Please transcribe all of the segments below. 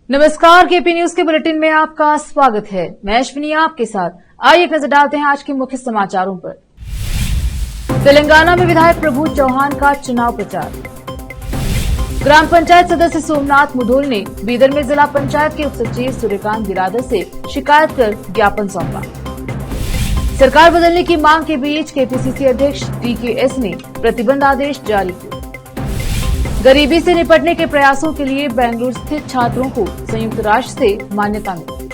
नमस्कार, KP news के bulletin में आपका स्वागत है। मैं अश्विनी आपके साथ। आइए एक नजर डालते हैं आज के मुख्य समाचारों पर। तेलंगाना में विधायक प्रभु चौहान का चुनाव प्रचार। ग्राम पंचायत सदस्य सोमनाथ मुधोल ने बीदर में जिला पंचायत के उप सचिव सूर्यकांत बिरादर से शिकायत कर ज्ञापन सौंपा। सरकार बदलने की मांग के बीच केपीसीसी अध्यक्ष DKS ने प्रतिबंध आदेश जारी किया। गरीबी से निपटने के प्रयासों के लिए बेंगलुरु स्थित छात्रों को संयुक्त राष्ट्र से मान्यता मिली।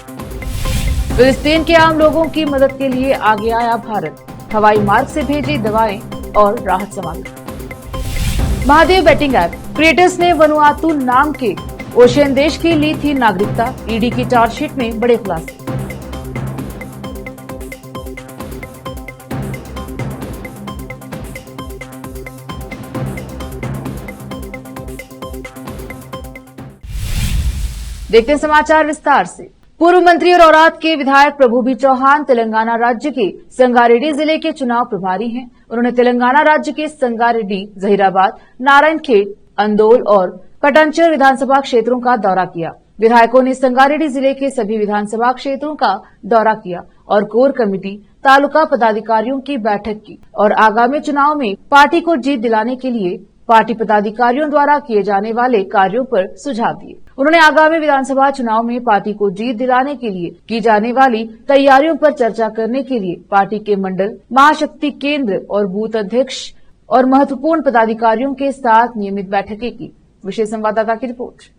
फिलिस्तीन के आम लोगों की मदद के लिए आगे आया भारत। हवाई मार्ग से भेजी दवाएं और राहत सामग्री। महादेव बेटिंग ऐप क्रिएटर्स ने वनुआतु नाम के ओशियन देश की ली थी नागरिकता। ईडी की चार्जशीट में बड़े खुलासे। देखते हैं समाचार विस्तार से। पूर्व मंत्री और औराद के विधायक प्रभु बी चौहान तेलंगाना राज्य के संगारेड्डी जिले के चुनाव प्रभारी हैं। उन्होंने तेलंगाना राज्य के संगारेड्डी, जहीराबाद, नारायणखेड, अंदोल और पटंचर विधानसभा क्षेत्रों का दौरा किया। विधायकों ने संगारेड्डी जिले के सभी विधानसभा क्षेत्रों का दौरा किया और कोर कमेटी, तालुका पदाधिकारियों की बैठक की और आगामी चुनाव में पार्टी को जीत दिलाने के लिए पार्टी पदाधिकारियों द्वारा किए जाने वाले कार्यों पर सुझाव दिए। उन्होंने आगामी विधानसभा चुनाव में पार्टी को जीत दिलाने के लिए की जाने वाली तैयारियों पर चर्चा करने के लिए पार्टी के मंडल, महाशक्ति केंद्र और बूथ अध्यक्ष और महत्वपूर्ण पदाधिकारियों के साथ नियमित बैठकें की। विशेष संवाददाता की रिपोर्ट।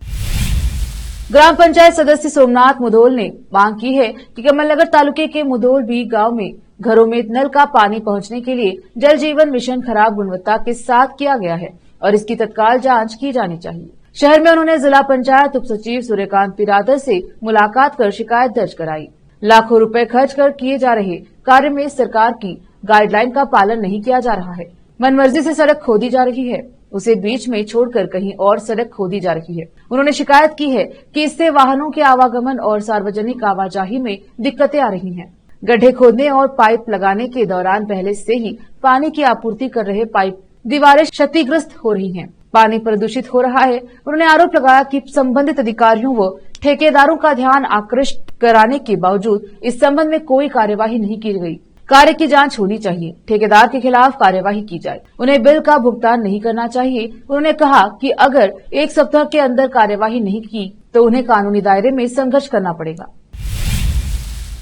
ग्राम पंचायत सदस्य सोमनाथ मुधोल ने मांग की है कि कमलनगर तालुके के मुधोल बी गांव में घरों में नल का पानी पहुंचने के लिए जल जीवन मिशन खराब गुणवत्ता के साथ किया गया है और इसकी तत्काल जांच की जानी चाहिए। शहर में उन्होंने जिला पंचायत उप सचिव सूर्यकांत बिरादर से मुलाकात कर शिकायत दर्ज कराई। लाखों रुपए खर्च कर किए जा रहे कार्य में सरकार की गाइडलाइन का पालन नहीं किया जा रहा है। मनमर्जी से सड़क खोदी जा रही है, उसे बीच में छोड़कर कहीं और सड़क खोदी जा रही है। उन्होंने शिकायत की है कि इससे वाहनों के आवागमन और सार्वजनिक आवाजाही में दिक्कतें आ रही हैं। गड्ढे खोदने और पाइप लगाने के दौरान पहले से ही पानी की आपूर्ति कर रहे पाइप दीवारें क्षतिग्रस्त हो रही हैं। पानी प्रदूषित हो रहा है। उन्होंने आरोप लगाया कि संबंधित अधिकारियों व ठेकेदारों का ध्यान आकृष्ट कराने के बावजूद इस संबंध में कोई कार्यवाही नहीं की गई। कार्य की जांच होनी चाहिए। ठेकेदार के खिलाफ कार्यवाही की जाए। उन्हें बिल का भुगतान नहीं करना चाहिए। उन्होंने कहा कि अगर एक सप्ताह के अंदर कार्यवाही नहीं की तो उन्हें कानूनी दायरे में संघर्ष करना पड़ेगा।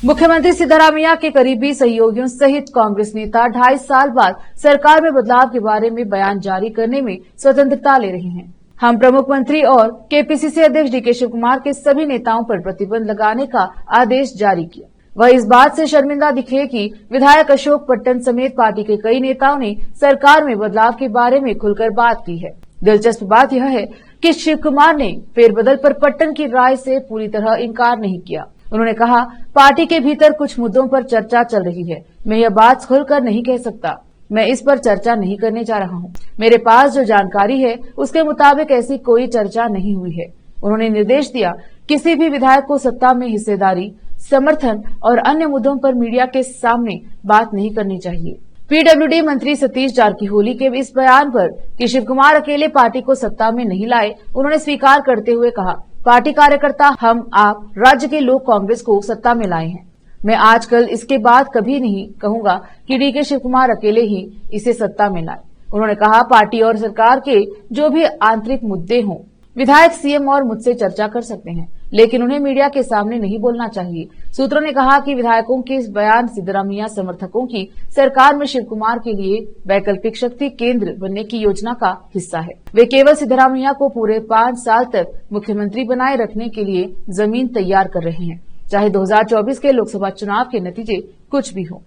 मुख्यमंत्री सिद्धरामैया के करीबी सहयोगियों सहित कांग्रेस नेता 2.5 साल बाद सरकार में बदलाव के बारे में बयान जारी करने में स्वतंत्रता ले रहे हैं। हम प्रमुख मंत्री और केपीसीसी अध्यक्ष DK शिव कुमार के सभी नेताओं पर प्रतिबंध लगाने का आदेश जारी किया। वह इस बात से शर्मिंदा दिखे कि विधायक अशोक पट्टन समेत पार्टी के कई नेताओं ने सरकार में बदलाव के बारे में खुलकर बात की है। दिलचस्प बात यह है कि शिव कुमार ने फेरबदल पर पट्टन की राय से पूरी तरह इनकार नहीं किया। उन्होंने कहा, पार्टी के भीतर कुछ मुद्दों पर चर्चा चल रही है। मैं यह बात खुलकर नहीं कह सकता। मैं इस पर चर्चा नहीं करने जा रहा हूं। मेरे पास जो जानकारी है उसके मुताबिक ऐसी कोई चर्चा नहीं हुई है। उन्होंने निर्देश दिया, किसी भी विधायक को सत्ता में हिस्सेदारी, समर्थन और अन्य मुद्दों पर मीडिया के सामने बात नहीं करनी चाहिए। PWD मंत्री सतीश जारकीहोली के इस बयान पर कि शिव कुमार अकेले पार्टी को सत्ता में नहीं लाए, उन्होंने स्वीकार करते हुए कहा, पार्टी कार्यकर्ता हम आप राज्य के लोग कांग्रेस को सत्ता में लाए हैं। मैं आजकल इसके बाद कभी नहीं कहूंगा कि DK शिव कुमार अकेले ही इसे सत्ता में लाए। उन्होंने कहा, पार्टी और सरकार के जो भी आंतरिक मुद्दे हों, विधायक CM और मुझसे चर्चा कर सकते हैं, लेकिन उन्हें मीडिया के सामने नहीं बोलना चाहिए। सूत्रों ने कहा कि विधायकों के इस बयान सिद्धरामैया समर्थकों की सरकार में शिव कुमार के लिए वैकल्पिक शक्ति केंद्र बनने की योजना का हिस्सा है। वे केवल सिद्धरामैया को पूरे 5 साल तक मुख्यमंत्री बनाए रखने के लिए जमीन तैयार कर रहे हैं, चाहे 2024 के लोकसभा चुनाव के नतीजे कुछ भी हो।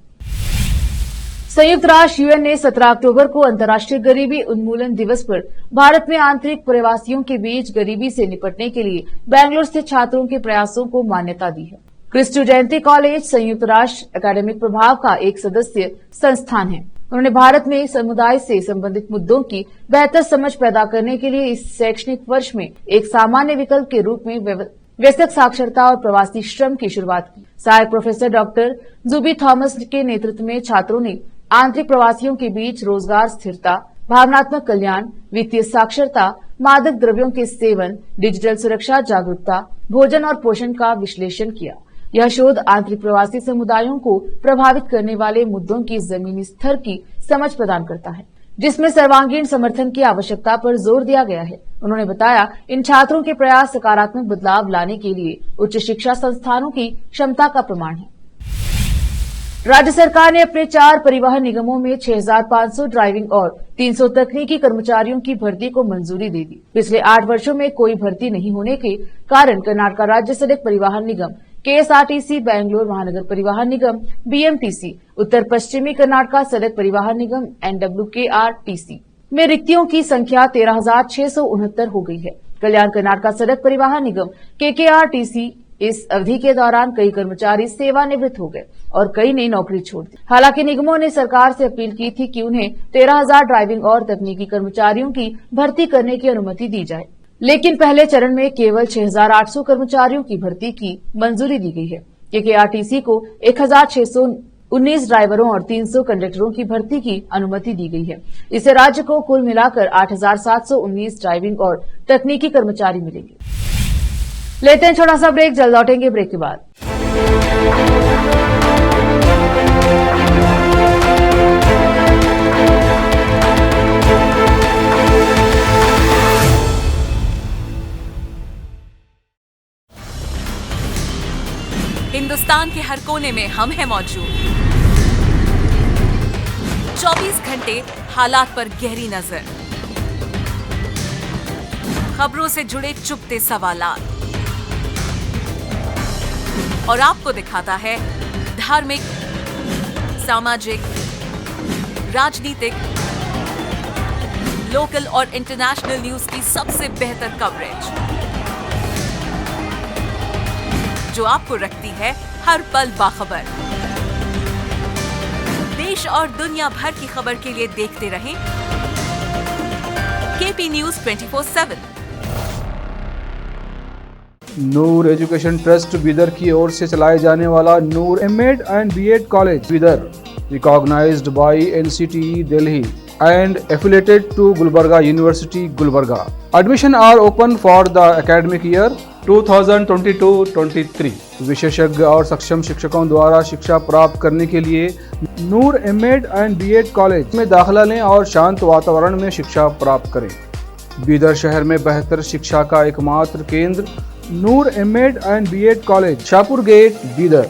संयुक्त राष्ट्र UN ने 17 अक्टूबर को अंतर्राष्ट्रीय गरीबी उन्मूलन दिवस पर भारत में आंतरिक प्रवासियों के बीच गरीबी से निपटने के लिए बेंगलुरु स्थित छात्रों के प्रयासों को मान्यता दी है। क्रिस्टू जयंती कॉलेज संयुक्त राष्ट्र एकेडमिक प्रभाव का एक सदस्य संस्थान है। उन्होंने भारत में समुदाय से संबंधित मुद्दों की बेहतर समझ पैदा करने के लिए इस शैक्षणिक वर्ष में एक सामान्य विकल्प के रूप में वयस्क साक्षरता और प्रवासी श्रम की शुरुआत की। सहायक प्रोफेसर डॉक्टर जुबी थॉमस के नेतृत्व में छात्रों ने आंतरिक प्रवासियों के बीच रोजगार स्थिरता, भावनात्मक कल्याण, वित्तीय साक्षरता, मादक द्रव्यों के सेवन, डिजिटल सुरक्षा जागरूकता, भोजन और पोषण का विश्लेषण किया। यह शोध आंतरिक प्रवासी समुदायों को प्रभावित करने वाले मुद्दों की जमीनी स्तर की समझ प्रदान करता है, जिसमें सर्वांगीण समर्थन की आवश्यकता पर जोर दिया गया है। उन्होंने बताया, इन छात्रों के प्रयास सकारात्मक बदलाव लाने के लिए उच्च शिक्षा संस्थानों की क्षमता का प्रमाण है। राज्य सरकार ने अपने 4 परिवहन निगमों में 6,500 ड्राइविंग और 300 तकनीकी कर्मचारियों की भर्ती को मंजूरी दे दी। पिछले 8 वर्षों में कोई भर्ती नहीं होने के कारण कर्नाटक राज्य सड़क परिवहन निगम, KSRTC, बेंगलुरु महानगर परिवहन निगम, BMTC, उत्तर पश्चिमी कर्नाटक सड़क परिवहन निगम, NWKRTC में रिक्तियों की संख्या 13,669 हो गई है। कल्याण कर्नाटक सड़क परिवहन निगम, KKRTC, इस अवधि के दौरान कई कर्मचारी सेवानिवृत्त हो गए और कई ने नौकरी छोड़ दी। हालांकि निगमों ने सरकार से अपील की थी कि उन्हें 13,000 ड्राइविंग और तकनीकी कर्मचारियों की भर्ती करने की अनुमति दी जाए, लेकिन पहले चरण में केवल 6,800 कर्मचारियों की भर्ती की मंजूरी दी गई है। KKRTC को 1,619 ड्राइवरों और 300 कंडक्टरों की भर्ती की अनुमति दी गई है। इससे राज्य को कुल मिलाकर 8,719 ड्राइविंग और तकनीकी कर्मचारी मिलेंगे। लेते हैं छोटा सा ब्रेक, जल्द लौटेंगे ब्रेक के बाद। हिंदुस्तान के हर कोने में हम हैं मौजूद। 24 घंटे हालात पर गहरी नजर, खबरों से जुड़े चुपते सवालात, और आपको दिखाता है धार्मिक, सामाजिक, राजनीतिक, लोकल और इंटरनेशनल न्यूज की सबसे बेहतर कवरेज, जो आपको रखती है हर पल बाखबर। देश और दुनिया भर की खबर के लिए देखते रहें KP News 24/7। Noor education trust Bidar की ओर से चलाए जाने वाला Noor M.Ed and B.Ed college Bidar, recognised by NCTE Delhi and affiliated to Gulbarga University, Gulbarga. Admission are open for the academic year 2022-23. विशेषज्ञ और सक्षम शिक्षकों द्वारा शिक्षा प्राप्त करने के लिए नूर M.Ed and B.Ed कॉलेज में दाखिला लें और शांत वातावरण में शिक्षा प्राप्त करें। बीदर शहर में बेहतर शिक्षा का एकमात्र केंद्र Noor M.Ed and B.Ed college, Shahpur gate, Bidar.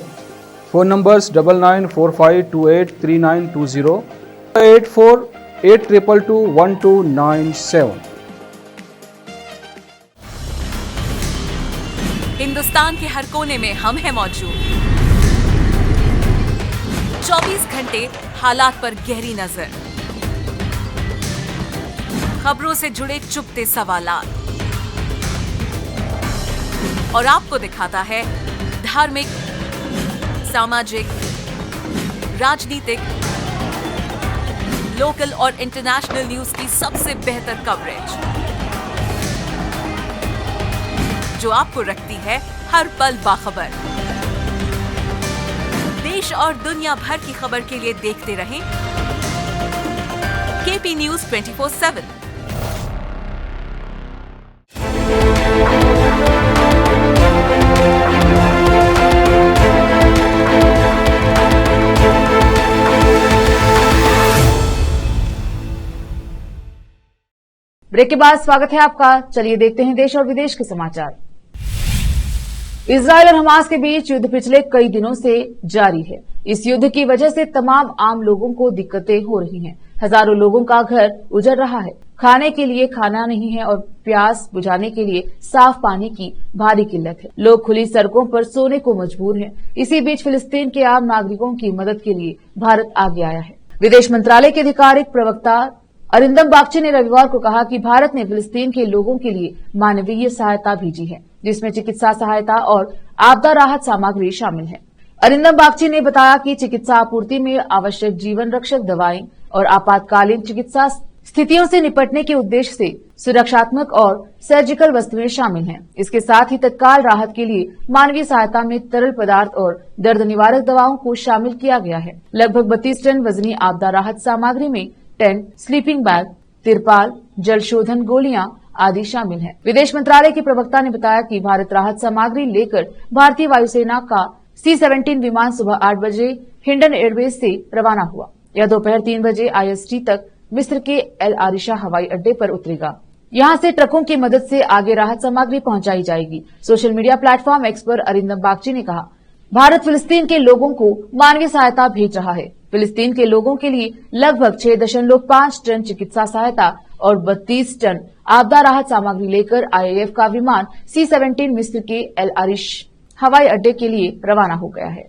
Phone numbers 9945283920, 8482221297। Hindustan के हर कोने में हम हैं मौजूद। 24 घंटे हालात पर गहरी नजर, खबरों से जुड़े चुपते सवालात, और आपको दिखाता है धार्मिक, सामाजिक, राजनीतिक, लोकल और इंटरनेशनल न्यूज की सबसे बेहतर कवरेज, जो आपको रखती है हर पल बाखबर। देश और दुनिया भर की खबर के लिए देखते रहें KP News 24/7। ब्रेक के बाद स्वागत है आपका। चलिए देखते हैं देश और विदेश के समाचार। इजरायल और हमास के बीच युद्ध पिछले कई दिनों से जारी है। इस युद्ध की वजह से तमाम आम लोगों को दिक्कतें हो रही हैं। हजारों लोगों का घर उजड़ रहा है, खाने के लिए खाना नहीं है और प्यास बुझाने के लिए साफ पानी की भारी किल्लत है। लोग खुली सड़कों पर सोने को मजबूर हैं। इसी बीच फिलिस्तीन के आम नागरिकों की मदद के लिए भारत आगे आया है। विदेश मंत्रालय के आधिकारिक प्रवक्ता अरिंदम बागची ने रविवार को कहा कि भारत ने फिलिस्तीन के लोगों के लिए मानवीय सहायता भेजी है, जिसमें चिकित्सा सहायता और आपदा राहत सामग्री शामिल है। अरिंदम बागची ने बताया कि चिकित्सा आपूर्ति में आवश्यक जीवन रक्षक दवाएं और आपातकालीन चिकित्सा स्थितियों से निपटने के उद्देश्य से सुरक्षात्मक और सर्जिकल वस्तुएं शामिल हैं। इसके साथ ही तत्काल राहत के लिए मानवीय सहायता में तरल पदार्थ और दर्द निवारक दवाओं को शामिल किया गया है। लगभग 32 टन वजनी आपदा राहत सामग्री में टेंट, स्लीपिंग बैग, तिरपाल, जल शोधन गोलियां, आदि शामिल हैं। विदेश मंत्रालय के प्रवक्ता ने बताया कि भारत राहत सामग्री लेकर भारतीय वायुसेना का C-17 विमान सुबह 8 बजे हिंडन एयरबेस से रवाना हुआ। यह दोपहर 3 बजे IST तक मिस्र के एल आरिशा हवाई अड्डे पर उतरेगा। यहां से ट्रकों की मदद से आगे राहत सामग्री पहुंचाई जाएगी। सोशल मीडिया प्लेटफॉर्म एक्स पर अरिंदम बागची ने कहा, भारत फिलिस्तीन के लोगों को मानवीय सहायता भेज रहा है। फिलिस्तीन के लोगों के लिए लगभग 6.5 टन चिकित्सा सहायता और 32 टन आपदा राहत सामग्री लेकर IAF का विमान C-17 मिस्र के एल आरिश हवाई अड्डे के लिए रवाना हो गया है।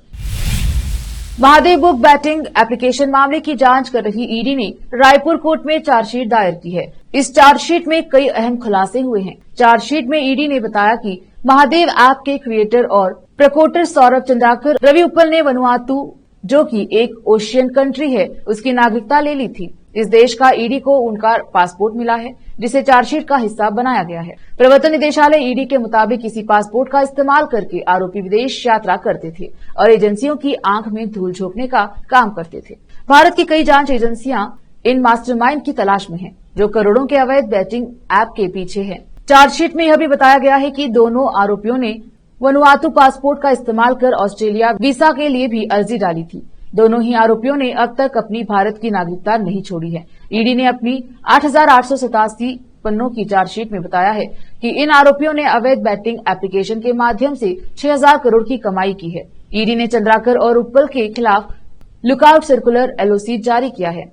महादेव बुक बैटिंग एप्लीकेशन मामले की जांच कर रही ईडी ने रायपुर कोर्ट में चार्जशीट दायर की है। इस चार्जशीट में कई अहम खुलासे हुए हैं। चार्जशीट में ईडी ने बताया कि महादेव ऐप के क्रिएटर और प्रकोटर सौरभ चंद्राकर रवि उप्पल ने वनुआतु, जो कि एक ओशियन कंट्री है, उसकी नागरिकता ले ली थी। इस देश का ईडी को उनका पासपोर्ट मिला है, जिसे चार्जशीट का हिस्सा बनाया गया है। प्रवर्तन निदेशालय ईडी के मुताबिक इसी पासपोर्ट का इस्तेमाल करके आरोपी विदेश यात्रा करते थे और एजेंसियों की आंख में धूल झोंकने का काम करते थे। भारत की कई जांच एजेंसियां इन मास्टरमाइंड की तलाश में हैं, जो करोड़ों के अवैध बैटिंग ऐप के पीछे हैं। चार्जशीट में यह भी बताया गया है कि दोनों आरोपियों ने वनुआतु पासपोर्ट का इस्तेमाल कर ऑस्ट्रेलिया वीसा के लिए भी अर्जी डाली थी। दोनों ही आरोपियों ने अब तक अपनी भारत की नागरिकता नहीं छोड़ी है। ईडी ने अपनी 8,887 पन्नों की चार्जशीट में बताया है कि इन आरोपियों ने अवैध बैटिंग एप्लीकेशन के माध्यम से 6,000 करोड़ की कमाई की है। ईडी ने चंद्राकर और उप्पल के खिलाफ लुकआउट सर्कुलर LOC जारी किया है।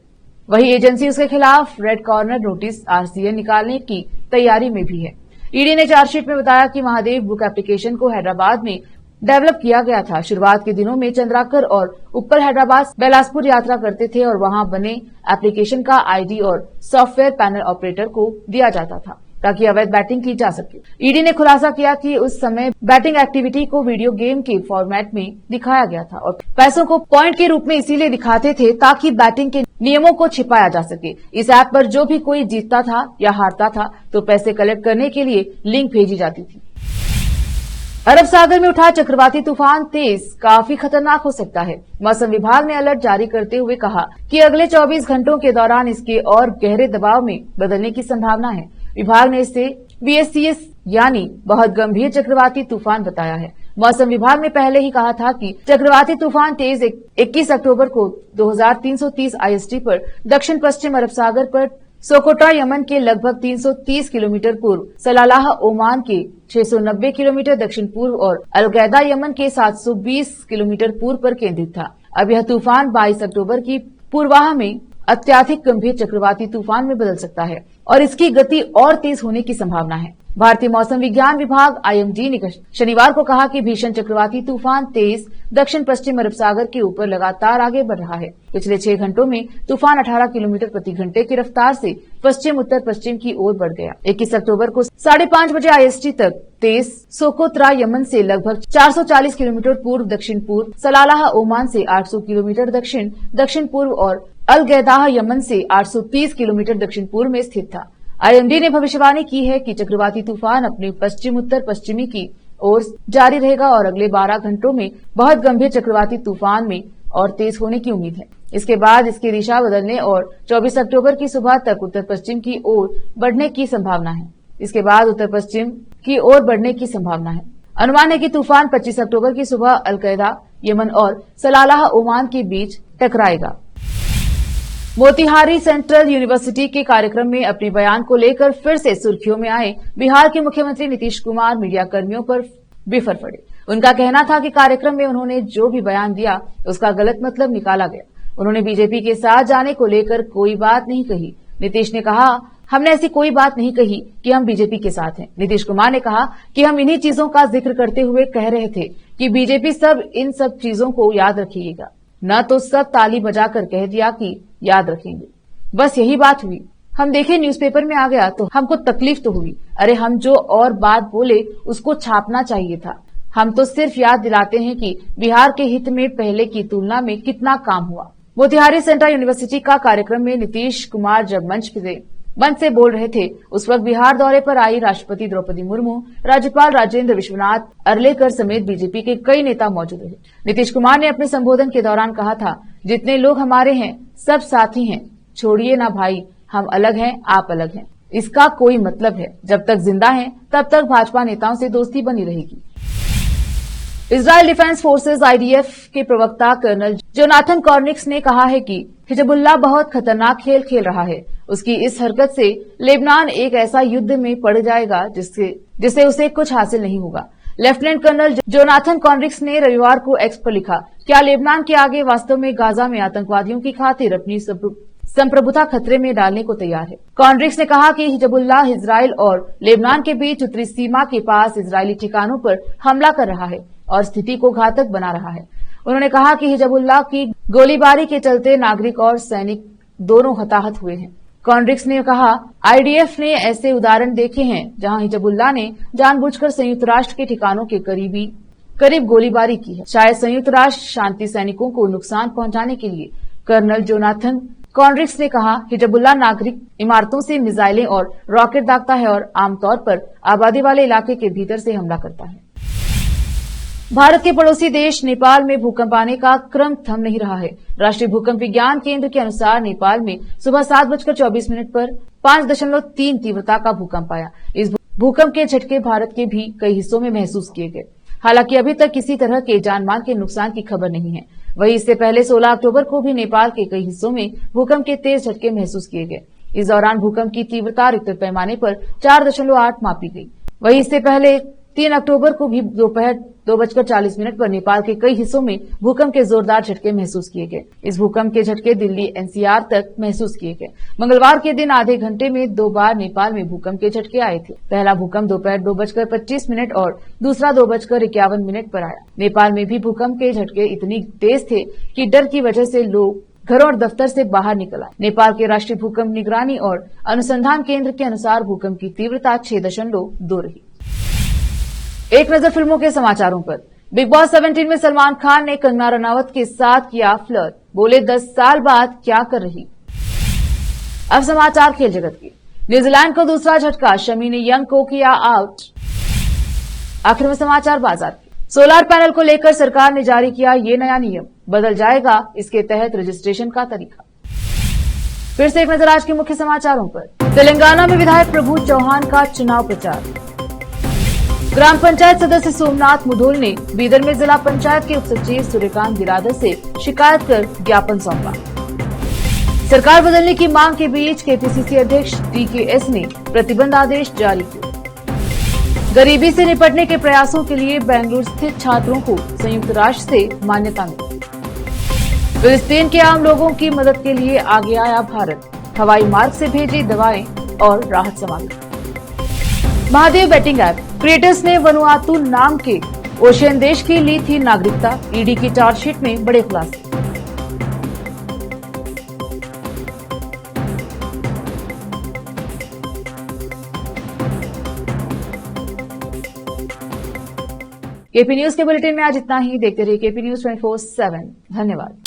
वही एजेंसी उसके खिलाफ रेड कॉर्नर नोटिस RCN निकालने की तैयारी में भी है। ईडी ने चार्जशीट में बताया कि महादेव बुक एप्लीकेशन को हैदराबाद में डेवलप किया गया था। शुरुआत के दिनों में चंद्राकर और उप्पल हैदराबाद बेलासपुर यात्रा करते थे और वहां बने एप्लीकेशन का ID और सॉफ्टवेयर पैनल ऑपरेटर को दिया जाता था ताकि अवैध बैटिंग की जा सके। ईडी ने खुलासा किया कि उस समय बैटिंग एक्टिविटी को वीडियो गेम के फॉर्मेट में दिखाया गया था और पैसों को पॉइंट के रूप में इसीलिए दिखाते थे ताकि बैटिंग के नियमों को छिपाया जा सके। इस ऐप पर जो भी कोई जीतता था या हारता था तो पैसे कलेक्ट करने के लिए लिंक भेजी जाती थी। अरब सागर में उठा चक्रवाती तूफान तेज काफी खतरनाक हो सकता है। मौसम विभाग ने अलर्ट जारी करते हुए कहा कि अगले 24 घंटों के दौरान इसके और गहरे दबाव में बदलने की संभावना है। विभाग ने इसे BSCS यानी बहुत गंभीर चक्रवाती तूफान बताया है। मौसम विभाग ने पहले ही कहा था कि चक्रवाती तूफान तेज 21 अक्टूबर को 2330 IST पर दक्षिण पश्चिम अरब सागर पर सोकोट्रा यमन के लगभग 330 किलोमीटर पूर्व, सलालाह ओमान के 690 किलोमीटर दक्षिण पूर्व और अलगैदा यमन के 720 किलोमीटर पूर्व पर केंद्रित था। अब यह तूफान 22 अक्टूबर की पूर्वाह में अत्यधिक गंभीर चक्रवाती तूफान में बदल सकता है और इसकी गति और तेज होने की संभावना है। भारतीय मौसम विज्ञान विभाग IMD ने शनिवार को कहा कि भीषण चक्रवाती तूफान तेज दक्षिण पश्चिम अरब सागर के ऊपर लगातार आगे बढ़ रहा है। पिछले 6 घंटों में तूफान 18 किलोमीटर प्रति घंटे की रफ्तार से पश्चिम उत्तर पश्चिम की ओर बढ़ गया। 21 अक्टूबर को 5:30 बजे IST तक तेज सोकोत्रा यमन से लगभग 440 किलोमीटर पूर्व दक्षिण पूर्व, सलालाह ओमान से 800 किलोमीटर दक्षिण पूर्व और अलगैदाह यमन से 830 किलोमीटर दक्षिण पूर्व में स्थित था। IMD ने भविष्यवाणी की है कि चक्रवाती तूफान अपने पश्चिम उत्तर पश्चिमी की ओर जारी रहेगा और अगले 12 घंटों में बहुत गंभीर चक्रवाती तूफान में और तेज होने की उम्मीद है। इसके बाद इसकी दिशा बदलने और 24 अक्टूबर की सुबह तक उत्तर पश्चिम की ओर बढ़ने की संभावना है। अनुमान है कि तूफान 25 अक्टूबर की सुबह अलकैदा यमन और सलालाह ओमान के बीच टकराएगा। मोतिहारी सेंट्रल यूनिवर्सिटी के कार्यक्रम में अपने बयान को लेकर फिर से सुर्खियों में आए बिहार के मुख्यमंत्री नीतीश कुमार मीडिया कर्मियों पर बिफर पड़े। उनका कहना था कि कार्यक्रम में उन्होंने जो भी बयान दिया उसका गलत मतलब निकाला गया। उन्होंने बीजेपी के साथ जाने को लेकर कोई बात नहीं कही। नीतीश ने कहा, हमने ऐसी कोई बात नहीं कही कि हम बीजेपी के साथ हैं। नीतीश कुमार ने कहा कि हम इन्हीं चीजों का जिक्र करते हुए कह रहे थे कि बीजेपी इन सब चीजों को याद रखिएगा, न तो सब ताली बजाकर कह दिया कि याद रखेंगे। बस यही बात हुई। हम देखे न्यूज़पेपर में आ गया तो हमको तकलीफ तो हुई। अरे हम जो और बात बोले उसको छापना चाहिए था। हम तो सिर्फ याद दिलाते हैं कि बिहार के हित में पहले की तुलना में कितना काम हुआ। मोतिहारी सेंट्रल यूनिवर्सिटी का कार्यक्रम में नीतीश कुमार जब मंच से बोल रहे थे उस वक्त बिहार दौरे पर आई राष्ट्रपति द्रौपदी मुर्मू, राज्यपाल राजेंद्र विश्वनाथ अर्लेकर समेत बीजेपी के कई नेता मौजूद रहे। नीतीश कुमार ने अपने संबोधन के दौरान कहा था, जितने लोग हमारे हैं सब साथी हैं, छोड़िए ना भाई, हम अलग हैं आप अलग हैं। इसका कोई मतलब है। जब तक जिंदा हैं, तब तक भाजपा नेताओं से दोस्ती बनी रहेगी। इजराइल डिफेंस फोर्सेस IDF के प्रवक्ता कर्नल जोनाथन कॉर्निक्स ने कहा है कि हिजबुल्लाह बहुत खतरनाक खेल खेल रहा है। उसकी इस हरकत से लेबनान एक ऐसा युद्ध में पड़ जाएगा जिससे उसे कुछ हासिल नहीं होगा। लेफ्टिनेंट कर्नल जोनाथन कॉर्निक्स ने रविवार को एक्स पर लिखा, क्या लेबनान के आगे वास्तव में गाजा में आतंकवादियों की खातिर अपनी संप्रभुता खतरे में डालने को तैयार है। कॉन्ड्रिक्स ने कहा कि हिजबुल्लाह इजराइल और लेबनान के बीच उत्तरी सीमा के पास इजरायली ठिकानों पर हमला कर रहा है और स्थिति को घातक बना रहा है। उन्होंने कहा कि हिजबुल्लाह की गोलीबारी के चलते नागरिक और सैनिक दोनों हताहत हुए हैं। कॉन्ड्रिक्स ने कहा, IDF ने ऐसे उदाहरण देखे हैं जहां हिजबुल्लाह ने जानबूझकर संयुक्त राष्ट्र के ठिकानों के करीब गोलीबारी की है, शायद संयुक्त राष्ट्र शांति सैनिकों को नुकसान पहुंचाने के लिए। कर्नल जोनाथन कॉन्ड्रिक्स ने कहा, हिजबुल्लाह नागरिक इमारतों से मिसाइलें और रॉकेट दागता है और आमतौर पर आबादी वाले इलाके के भीतर से हमला करता है। भारत के पड़ोसी देश नेपाल में भूकंप आने का क्रम थम नहीं रहा है। राष्ट्रीय भूकंप विज्ञान केंद्र के अनुसार नेपाल में सुबह 7:24 पर 5.3 तीव्रता का भूकंप आया। इस भूकंप के झटके भारत के भी कई हिस्सों में महसूस किए गए। हालांकि अभी तक किसी तरह के जानमाल के नुकसान की खबर नहीं है। वहीं इससे पहले 16 अक्टूबर को भी नेपाल के कई हिस्सों में भूकंप के तेज झटके महसूस किए गए। इस दौरान भूकंप की तीव्रता रिक्टर पैमाने पर 4.8 मापी गई। वहीं इससे पहले 3 अक्टूबर को भी दोपहर 2:40 पर नेपाल के कई हिस्सों में भूकंप के जोरदार झटके महसूस किए गए। इस भूकंप के झटके दिल्ली NCR तक महसूस किए गए। मंगलवार के दिन आधे घंटे में 2 बार नेपाल में भूकंप के झटके आए थे। पहला भूकंप दोपहर 2:25 और दूसरा 2:51 पर आया। नेपाल में भी भूकंप के झटके इतनी तेज थे कि डर की वजह से लोग घरों और दफ्तर से बाहर निकल आए। नेपाल के राष्ट्रीय भूकंप निगरानी और अनुसंधान केंद्र के अनुसार भूकंप की तीव्रता 6.2 रही। एक नजर फिल्मों के समाचारों पर। बिग बॉस 17 में सलमान खान ने कंगना रनावत के साथ किया फ्लर्ट, बोले 10 साल बाद क्या कर रही। अब समाचार खेल जगत के। न्यूजीलैंड को दूसरा झटका, शमी ने यंग को किया आउट। आखिर में समाचार बाजार के। सोलर पैनल को लेकर सरकार ने जारी किया ये नया नियम, बदल जाएगा इसके तहत रजिस्ट्रेशन का तरीका। फिर से एक नजर आज के मुख्य समाचारों पर। तेलंगाना में विधायक प्रभु चौहान का चुनाव प्रचार। ग्राम पंचायत सदस्य सोमनाथ मुधोल ने बीदर में जिला पंचायत के उपसचिव सूर्यकांत बिरादर से शिकायत कर ज्ञापन सौंपा। सरकार बदलने की मांग के बीच KPCC अध्यक्ष DKS ने प्रतिबंध आदेश जारी किए। गरीबी से निपटने के प्रयासों के लिए बेंगलुरु स्थित छात्रों को संयुक्त राष्ट्र से मान्यता मिली। फिलिस्तीन के आम लोगों की मदद के लिए आगे आया भारत, हवाई मार्ग से भेजी दवाएं और राहत सामग्री। महादेव बैटिंग ऐप क्रिएटर्स ने वनुआतु नाम के ओशियन देश की ली थी नागरिकता। ED की चार्जशीट में बड़े खुलासे। KP न्यूज के बुलेटिन में आज इतना ही। देखते रहिए KP News 24/7। धन्यवाद।